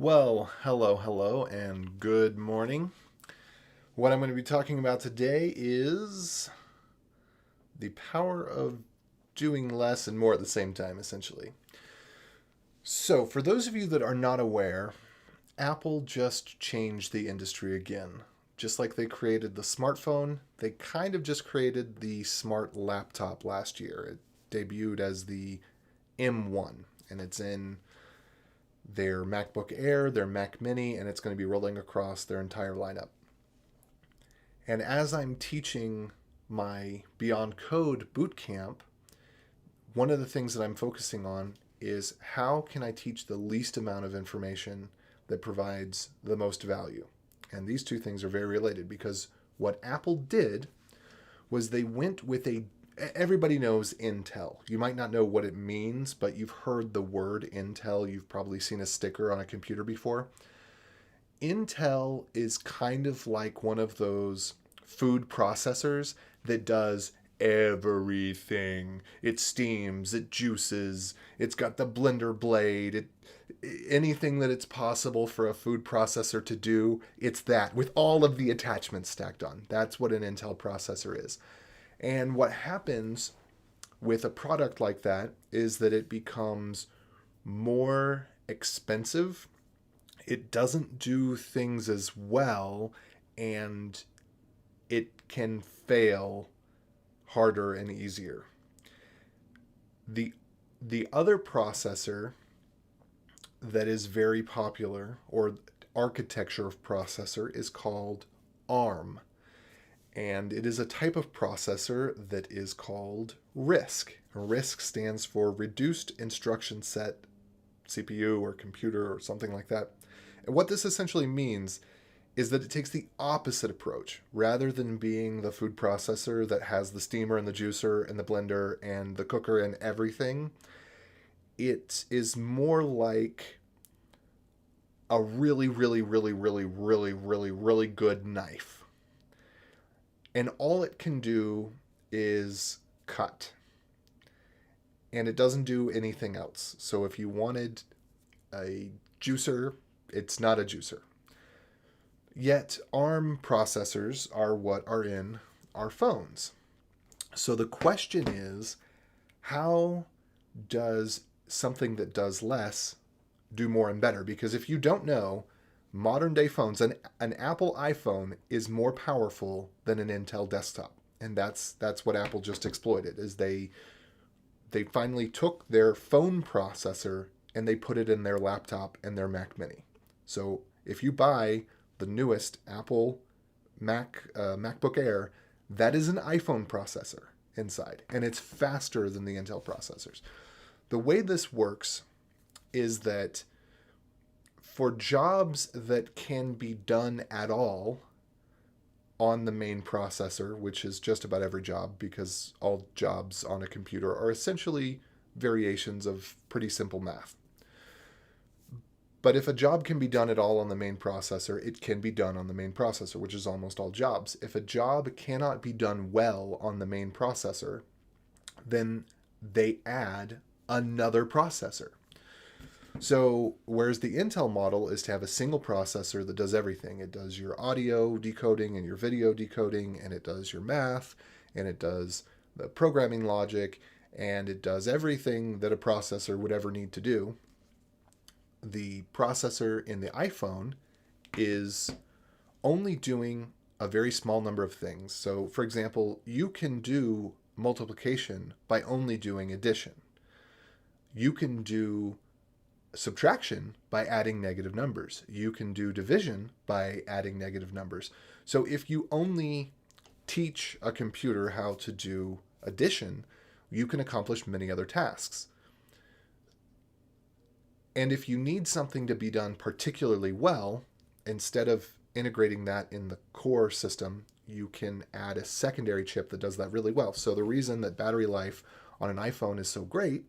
Well, hello, and good morning. What I'm going to be talking about today is the power of doing less and more at the same time, essentially. So, for those of you that are not aware, Apple just changed the industry again. Just like they created the smartphone, they kind of just created the smart laptop last year. It debuted as the M1, and it's in their MacBook Air, their Mac Mini, and it's going to be rolling across their entire lineup. And as I'm teaching my Beyond Code bootcamp, one of the things that I'm focusing on is how can I teach the least amount of information that provides the most value? And these two things are very related because what Apple did was they went with everybody knows Intel. You might not know what it means, but you've heard the word Intel. You've probably seen a sticker on a computer before. Intel is kind of like one of those food processors that does everything. It steams, it juices, it's got the blender blade, anything that it's possible for a food processor to do, it's that with all of the attachments stacked on. That's what an Intel processor is. And what happens with a product like that is that it becomes more expensive. It doesn't do things as well, and it can fail harder and easier. The other processor that is very popular, or architecture of processor, is called ARM. And it is a type of processor that is called RISC. RISC stands for Reduced Instruction Set CPU or computer or something like that. And what this essentially means is that it takes the opposite approach. Rather than being the food processor that has the steamer and the juicer and the blender and the cooker and everything, it is more like a really, really, really, really, really, really, really good knife. And all it can do is cut. And it doesn't do anything else. So if you wanted a juicer, it's not a juicer. Yet ARM processors are what are in our phones. So the question is, how does something that does less do more and better? Because if you don't know, modern day phones, an Apple iPhone is more powerful than an Intel desktop. And that's what Apple just exploited, is they finally took their phone processor and they put it in their laptop and their Mac Mini. So if you buy the newest Apple MacBook Air, that is an iPhone processor inside, and it's faster than the Intel processors. The way this works is that for jobs that can be done at all on the main processor, which is just about every job because all jobs on a computer are essentially variations of pretty simple math. But if a job can be done at all on the main processor, it can be done on the main processor, which is almost all jobs. If a job cannot be done well on the main processor, then they add another processor. So whereas the Intel model is to have a single processor that does everything. It does your audio decoding and your video decoding, and it does your math, and it does the programming logic, and it does everything that a processor would ever need to do. The processor in the iPhone is only doing a very small number of things. So, for example, you can do multiplication by only doing addition. You can do subtraction by adding negative numbers. You can do division by adding negative numbers. So if you only teach a computer how to do addition, you can accomplish many other tasks. And if you need something to be done particularly well, instead of integrating that in the core system, you can add a secondary chip that does that really well. So the reason that battery life on an iPhone is so great,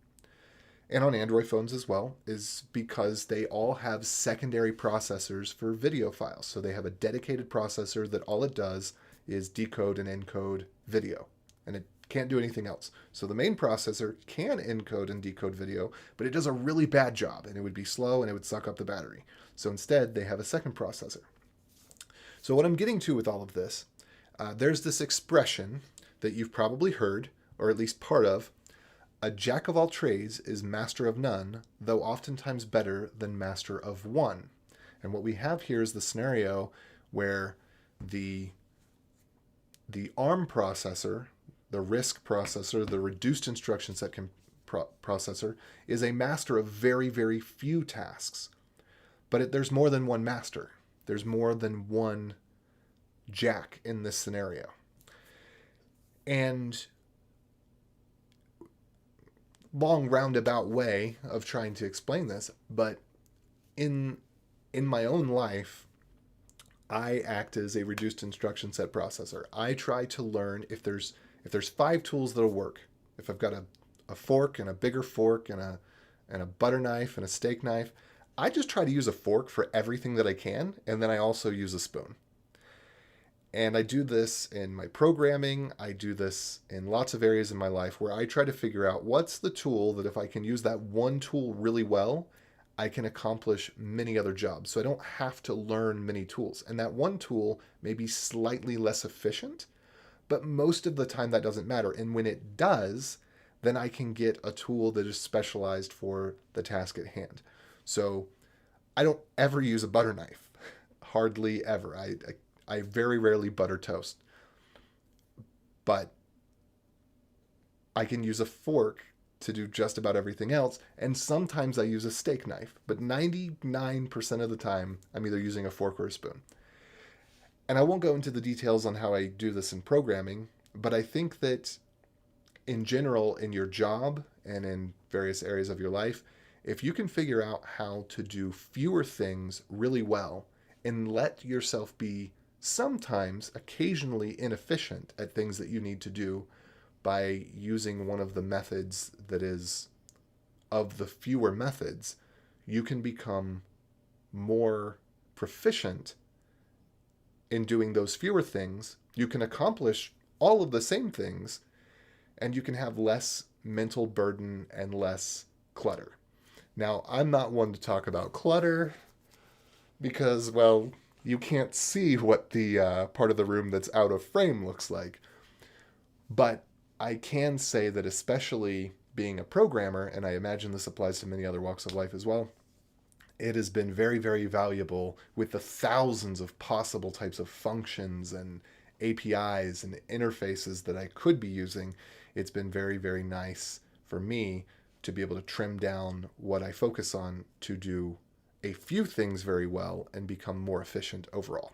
and on Android phones as well, is because they all have secondary processors for video files. So they have a dedicated processor that all it does is decode and encode video. And it Can't do anything else. So the main processor can encode and decode video, but it does a really bad job, and it would be slow and it would suck up the battery. So instead, they have a second processor. So what I'm getting to with all of this, there's this expression that you've probably heard, or at least part of: a jack of all trades is master of none, though oftentimes better than master of one. And what we have here is the scenario where the ARM processor, the RISC processor, the reduced instruction set processor, is a master of very, very few tasks. But there's more than one master. There's more than one jack in this scenario. And long roundabout way of trying to explain this, but in my own life, I act as a reduced instruction set processor. I try to learn if there's 5 tools that'll work. If I've got a fork and a bigger fork and a butter knife and a steak knife, I just try to use a fork for everything that I can, and then I also use a spoon. And I do this in my programming. I do this in lots of areas in my life where I try to figure out what's the tool that if I can use that one tool really well, I can accomplish many other jobs. So I don't have to learn many tools. And that one tool may be slightly less efficient, but most of the time that doesn't matter. And when it does, then I can get a tool that is specialized for the task at hand. So I don't ever use a butter knife. Hardly ever. I very rarely butter toast. But I can use a fork to do just about everything else, and sometimes I use a steak knife, but 99% of the time I'm either using a fork or a spoon. And I won't go into the details on how I do this in programming, but I think that in general, in your job and in various areas of your life, if you can figure out how to do fewer things really well and let yourself be sometimes, occasionally inefficient at things that you need to do by using one of the methods that is of the fewer methods, you can become more proficient in doing those fewer things. You can accomplish all of the same things, and you can have less mental burden and less clutter. Now, I'm not one to talk about clutter because, well, you can't see what the part of the room that's out of frame looks like. But I can say that, especially being a programmer, and I imagine this applies to many other walks of life as well, it has been very, very valuable with the thousands of possible types of functions and APIs and interfaces that I could be using. It's been very, very nice for me to be able to trim down what I focus on to do a few things very well and become more efficient overall.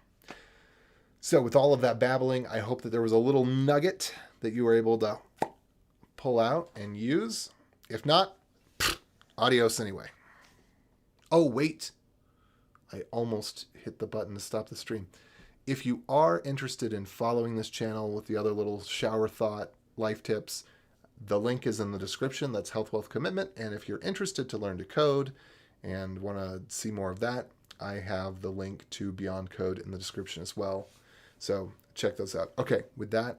So with all of that babbling, I hope that there was a little nugget that you were able to pull out and use. If not, adios anyway. Oh, wait. I almost hit the button to stop the stream. If you are interested in following this channel with the other little shower thought life tips, the link is in the description. That's Health, Wealth, Commitment. And if you're interested to learn to code and want to see more of that, I have the link to Beyond Code in the description as well. So check those out. Okay, with that,